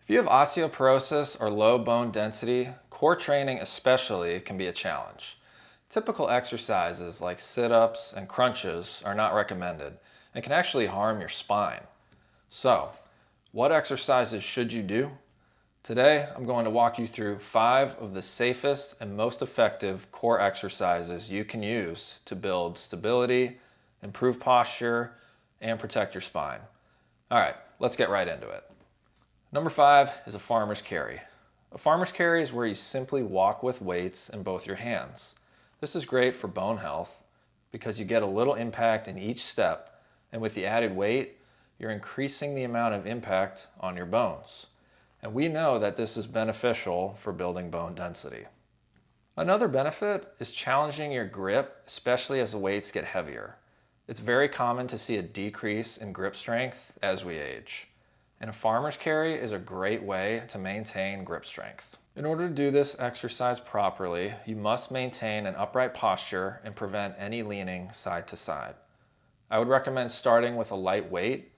If you have osteoporosis or low bone density, core training especially can be a challenge. Typical exercises like sit-ups and crunches are not recommended and can actually harm your spine. So, what exercises should you do? Today, I'm going to walk you through 5 of the safest and most effective core exercises you can use to build stability, improve posture, and protect your spine. All right, let's get right into it. Number 5 is a farmer's carry. A farmer's carry is where you simply walk with weights in both your hands. This is great for bone health because you get a little impact in each step, and with the added weight, you're increasing the amount of impact on your bones. And we know that this is beneficial for building bone density. Another benefit is challenging your grip, especially as the weights get heavier. It's very common to see a decrease in grip strength as we age. And a farmer's carry is a great way to maintain grip strength. In order to do this exercise properly, you must maintain an upright posture and prevent any leaning side to side. I would recommend starting with a light weight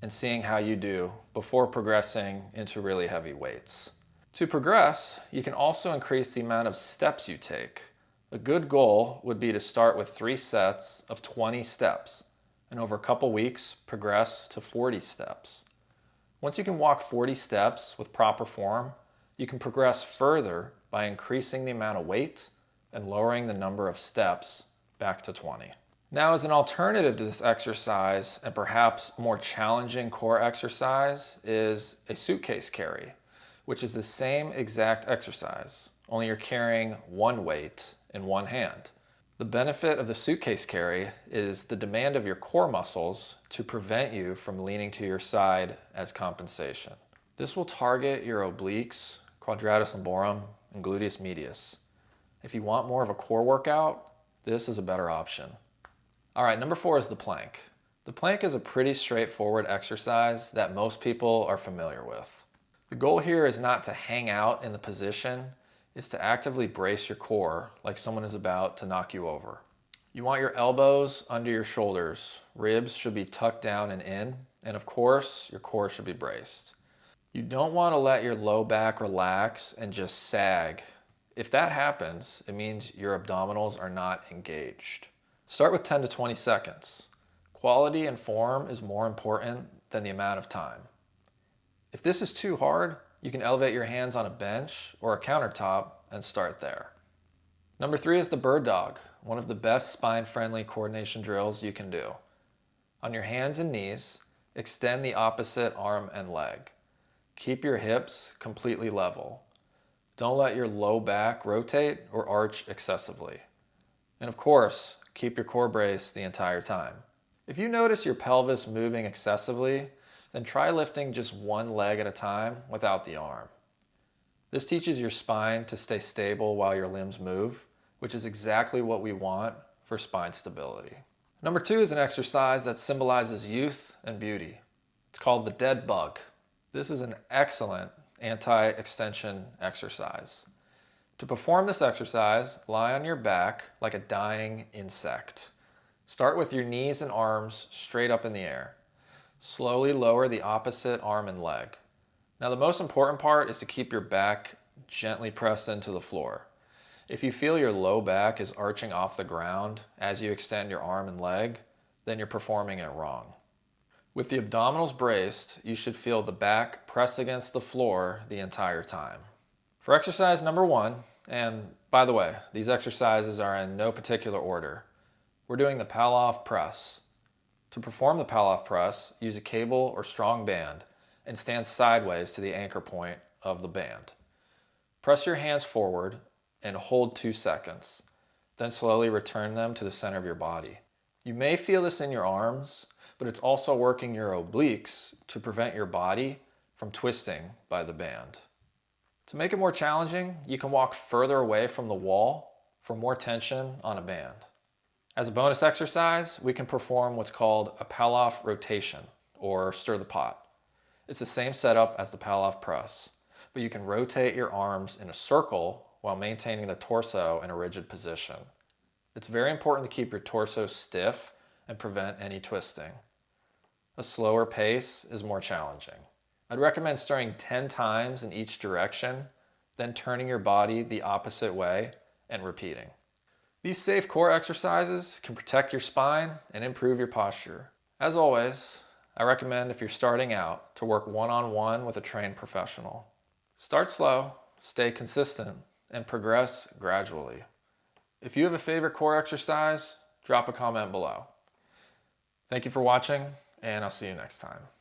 and seeing how you do before progressing into really heavy weights. To progress, you can also increase the amount of steps you take. A good goal would be to start with 3 sets of 20 steps, and over a couple weeks, progress to 40 steps. Once you can walk 40 steps with proper form, you can progress further by increasing the amount of weight and lowering the number of steps back to 20. Now, as an alternative to this exercise, and perhaps more challenging core exercise, is a suitcase carry, which is the same exact exercise, only you're carrying one weight in one hand. The benefit of the suitcase carry is the demand of your core muscles to prevent you from leaning to your side as compensation. This will target your obliques, quadratus lumborum, and gluteus medius. If you want more of a core workout, this is a better option. All right, number 4 is the plank. The plank is a pretty straightforward exercise that most people are familiar with. The goal here is not to hang out in the position, is to actively brace your core like someone is about to knock you over. You want your elbows under your shoulders, ribs should be tucked down and in, and of course, your core should be braced. You don't want to let your low back relax and just sag. If that happens, it means your abdominals are not engaged. Start with 10 to 20 seconds. Quality and form is more important than the amount of time. If this is too hard, you can elevate your hands on a bench or a countertop and start there. Number 3 is the bird dog, one of the best spine-friendly coordination drills you can do. On your hands and knees, extend the opposite arm and leg. Keep your hips completely level. Don't let your low back rotate or arch excessively. And of course, keep your core braced the entire time. If you notice your pelvis moving excessively, then try lifting just one leg at a time without the arm. This teaches your spine to stay stable while your limbs move, which is exactly what we want for spine stability. Number 2 is an exercise that symbolizes youth and beauty. It's called the dead bug. This is an excellent anti-extension exercise. To perform this exercise, lie on your back like a dying insect. Start with your knees and arms straight up in the air. Slowly lower the opposite arm and leg. Now, the most important part is to keep your back gently pressed into the floor. If you feel your low back is arching off the ground as you extend your arm and leg, then you're performing it wrong. With the abdominals braced, you should feel the back pressed against the floor the entire time. For exercise number 1, and by the way, these exercises are in no particular order, we're doing the Pallof press. To perform the Pallof press, use a cable or strong band and stand sideways to the anchor point of the band. Press your hands forward and hold 2 seconds. Then slowly return them to the center of your body. You may feel this in your arms, but it's also working your obliques to prevent your body from twisting by the band. To make it more challenging, you can walk further away from the wall for more tension on a band. As a bonus exercise, we can perform what's called a Pallof rotation, or stir the pot. It's the same setup as the Pallof press, but you can rotate your arms in a circle while maintaining the torso in a rigid position. It's very important to keep your torso stiff and prevent any twisting. A slower pace is more challenging. I'd recommend stirring 10 times in each direction, then turning your body the opposite way and repeating. These safe core exercises can protect your spine and improve your posture. As always, I recommend if you're starting out to work one-on-one with a trained professional. Start slow, stay consistent, and progress gradually. If you have a favorite core exercise, drop a comment below. Thank you for watching, and I'll see you next time.